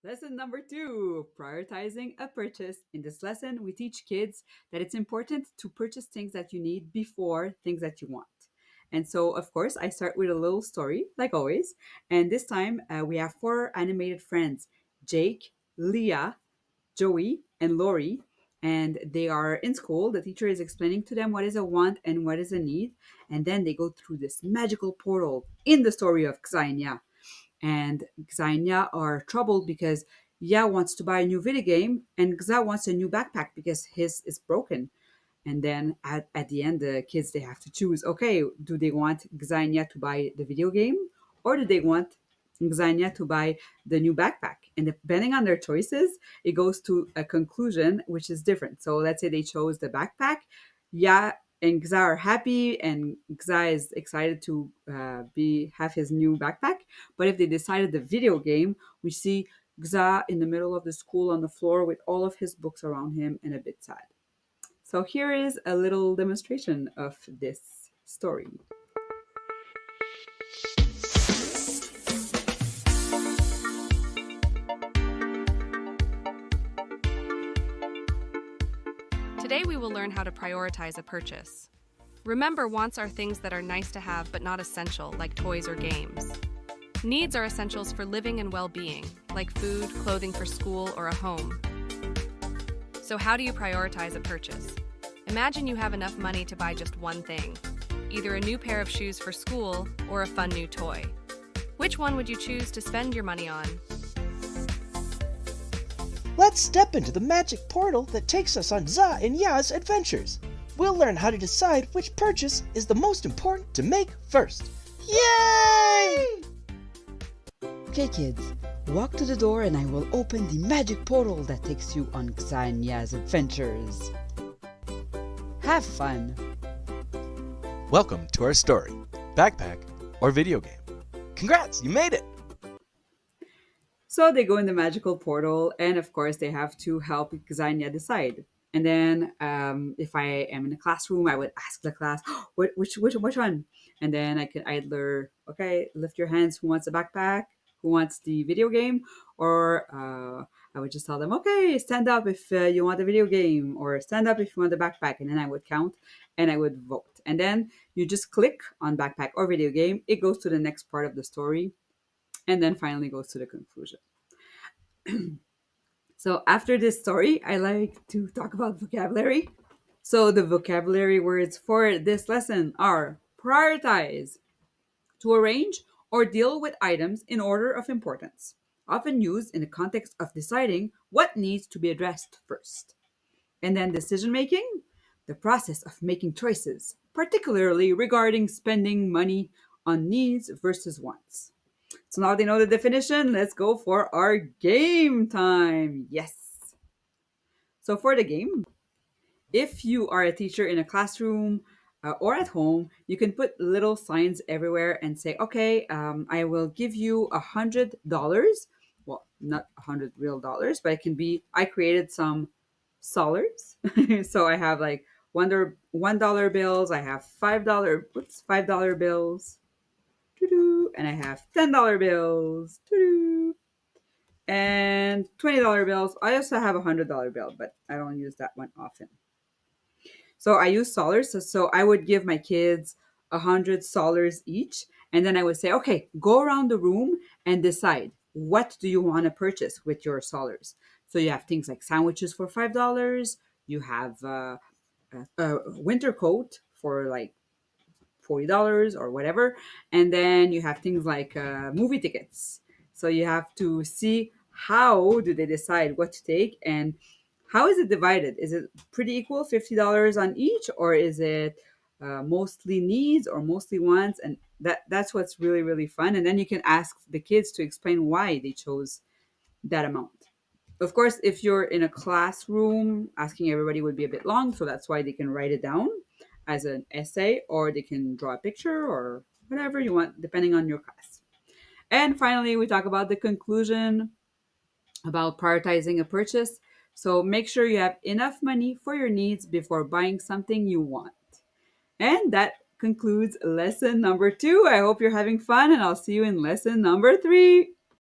Lesson number two, prioritizing a purchase. In this lesson, we teach kids that it's important to purchase things that you need before things that you want. And so, of course, I start with a little story, like always. And this time, we have four animated friends: Jake, Leah, Joey, and Lori. And they are in school. The teacher is explaining to them what is a want and what is a need. And then they go through this magical portal in the story of Xenia, and Xa and Ya are troubled because Ya wants to buy a new video game and Xa wants a new backpack because his is broken. And then at the end, the kids they have to choose. Okay, do they want Xa and Ya to buy the video game, or do they want Xa and Ya to buy the new backpack? And depending on their choices, it goes to a conclusion which is different. So let's say they chose the backpack. Ya and Xa are happy, and Xa is excited to be have his new backpack. But if they decided the video game, we see Xa in the middle of the school on the floor with all of his books around him and a bit sad. So here is a little demonstration of this story. Today we will learn how to prioritize a purchase. Remember, wants are things that are nice to have but not essential, like toys or games. Needs are essentials for living and well-being, like food, clothing for school, or a home. So how do you prioritize a purchase? Imagine you have enough money to buy just one thing, either a new pair of shoes for school or a fun new toy. Which one would you choose to spend your money on? Let's step into the magic portal that takes us on Xa and Ya's adventures. We'll learn how to decide which purchase is the most important to make first. Yay! Okay, kids, walk to the door and I will open the magic portal that takes you on Xa and Ya's adventures. Have fun! Welcome to our story, backpack or video game. Congrats, you made it! So they go in the magical portal, and of course, they have to help Xania decide. And then, if I am in a classroom, I would ask the class, which one? And then I could either, okay, lift your hands. Who wants a backpack? Who wants the video game? Or I would just tell them, okay, stand up if you want the video game, or stand up if you want the backpack. And then I would count, and I would vote. And then you just click on backpack or video game. It goes to the next part of the story, and then finally goes to the conclusion. So after this story, I like to talk about vocabulary. So the vocabulary words for this lesson are prioritize, to arrange or deal with items in order of importance, often used in the context of deciding what needs to be addressed first. And then decision making, the process of making choices, particularly regarding spending money on needs versus wants. So now they know the definition. Let's go for our game time. Yes. So for the game, if you are a teacher in a classroom or at home, you can put little signs everywhere and say, okay, I will give you $100. Well, not 100 real dollars, but it can be, I created some solars. So I have like $1 bills. I have $5 bills. Doo-doo. And I have $10 bills. Doo-doo. And $20 bills. I also have $100 bill, but I don't use that one often. So I use solars. So I would give my kids 100 solars each. And then I would say, okay, go around the room and decide, what do you want to purchase with your solars? So you have things like sandwiches for $5. You have a winter coat for like $40 or whatever. And then you have things like movie tickets. So you have to see, how do they decide what to take, and how is it divided? Is it pretty equal, $50 on each, or is it mostly needs or mostly wants? And that's what's really, really fun. And then you can ask the kids to explain why they chose that amount. Of course, if you're in a classroom, asking everybody would be a bit long, so that's why they can write it down as an essay, or they can draw a picture or whatever you want, depending on your class. And finally, we talk about the conclusion about prioritizing a purchase. So make sure you have enough money for your needs before buying something you want. And that concludes lesson number two. I hope you're having fun, and I'll see you in lesson number three.